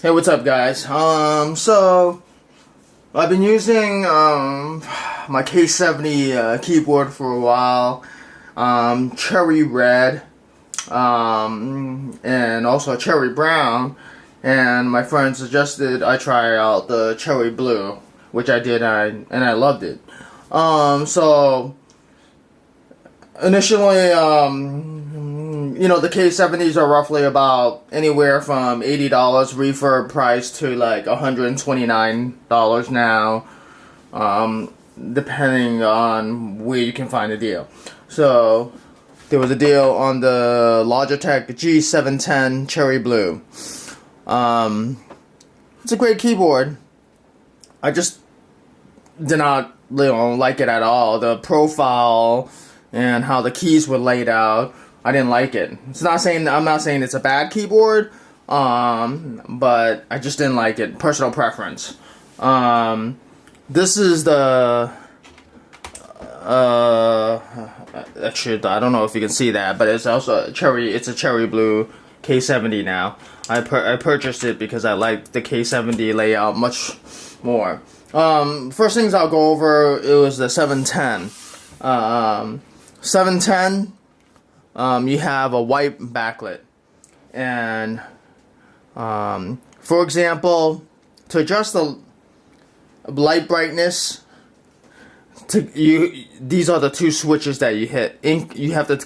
Hey, what's up, guys? So I've been using my K70 keyboard for a while, cherry red, and also cherry brown. And my friend suggested I try out the cherry blue, which I did, and I loved it. So initially, you know, the K70s are roughly about anywhere from $80 refurb price to like $129 now, depending on where you can find a deal. So there was a deal on the Logitech G710 Cherry Blue. It's a great keyboard. I just did not, like it at all. The profile and how the keys were laid out, I didn't like it. I'm not saying it's a bad keyboard, but I just didn't like it. Personal preference. This is the actually, I don't know if you can see that, but it's also it's a cherry blue K70 now. I purchased it because I like the K70 layout much more. First things I'll go over, it was the 710. 710, you have a white backlit, and for example, to adjust the light brightness, these are the two switches that you hit. You have to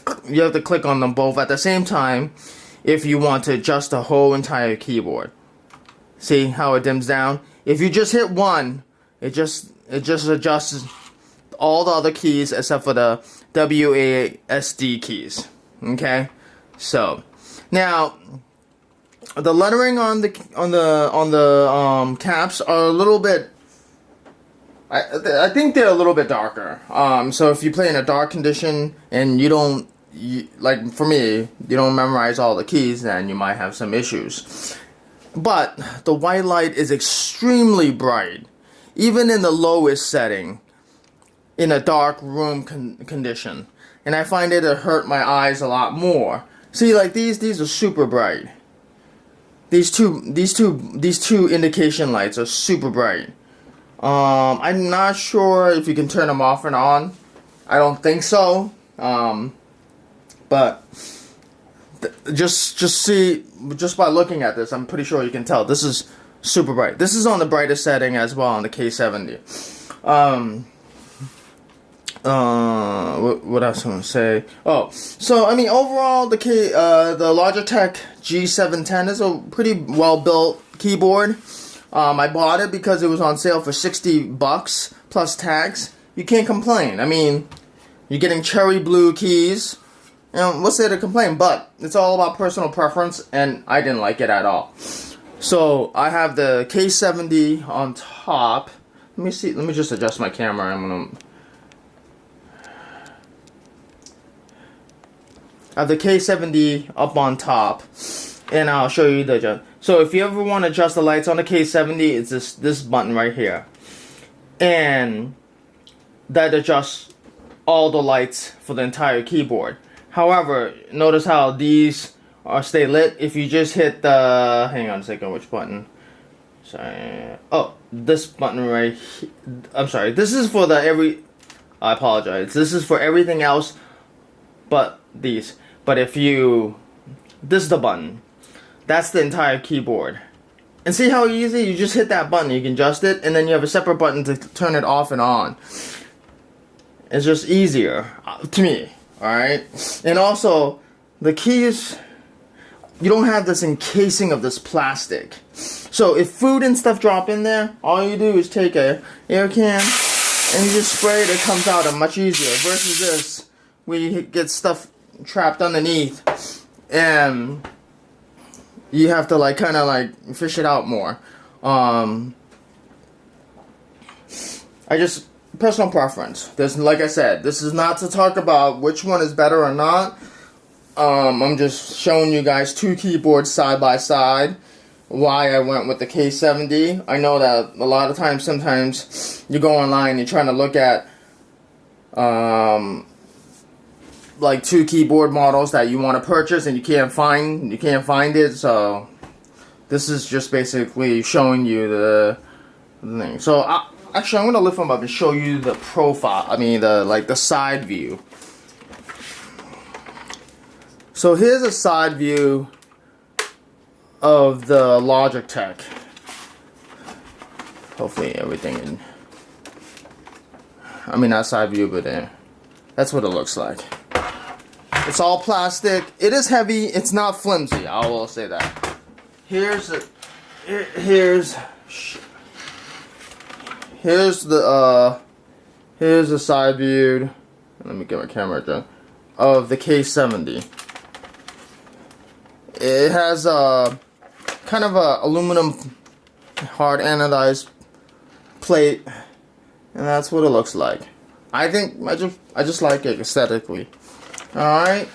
click on them both at the same time if you want to adjust the whole entire keyboard. See how it dims down? If you just hit one, it just adjusts all the other keys except for the WASD keys. Okay, so now the lettering on the caps are a little bit. I think they're a little bit darker. So if you play in a dark condition and like for me, you don't memorize all the keys, then you might have some issues. But the white light is extremely bright, even in the lowest setting, in a dark room condition, and I find it hurt my eyes a lot more. See, like these are super bright. These two indication lights are super bright. I'm not sure if you can turn them off and on. I don't think so. But just by looking at this, I'm pretty sure you can tell this is super bright. This is on the brightest setting as well on the K70. What else I'm gonna say? Oh, so I mean, overall, the Logitech G710 is a pretty well built keyboard. I bought it because it was on sale for $60 plus tax. You can't complain. I mean, you're getting cherry blue keys. What's there to complain? But it's all about personal preference, and I didn't like it at all. So I have the K70 on top. Let me see. Let me just adjust my camera. I have the K70 up on top, and I'll show you the. So if you ever want to adjust the lights on the K70, it's this button right here, and that adjusts all the lights for the entire keyboard. However, notice how these stay lit. If you just hit the, hang on a second, which button? Sorry. Oh, this button right here. I'm sorry. This is for I apologize. This is for everything else but these. But this is the button. That's the entire keyboard. And see how easy? You just hit that button, you can adjust it, and then you have a separate button to turn it off and on. It's just easier, to me, alright? And also, the keys, you don't have this encasing of this plastic. So if food and stuff drop in there, all you do is take a air can, and you just spray it, it comes out much easier, versus this, where you get stuff trapped underneath, and you have to kind of fish it out more. Personal preference. Like I said, this is not to talk about which one is better or not. I'm just showing you guys two keyboards side by side, why I went with the K70. I know that a lot of times, sometimes you go online, you're trying to look at like two keyboard models that you want to purchase and you can't find it, so This is just basically showing you the thing. So actually, I'm gonna lift them up and show you the profile. I mean, the side view. So here's a side view of the Logitech. Hopefully everything in. I mean, not side view, but that's what it looks like. It's all plastic. It is heavy. It's not flimsy. I will say that. Here's the side view. Let me get my camera done. Of the K70. It has a kind of a aluminum hard anodized plate, and that's what it looks like. I think I just like it aesthetically. All right.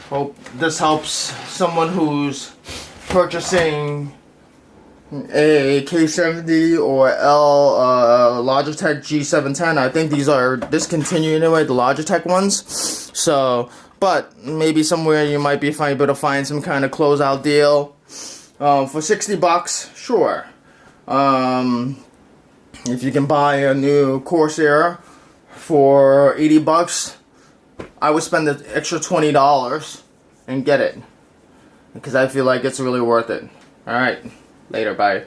Hope this helps someone who's purchasing a K70 or Logitech G710. I think these are discontinued anyway, the Logitech ones. So, but maybe somewhere you might be able to find some kind of closeout deal for $60. Sure. If you can buy a new Corsair for $80, I would spend the extra $20 and get it, because I feel like it's really worth it. Alright, later, bye.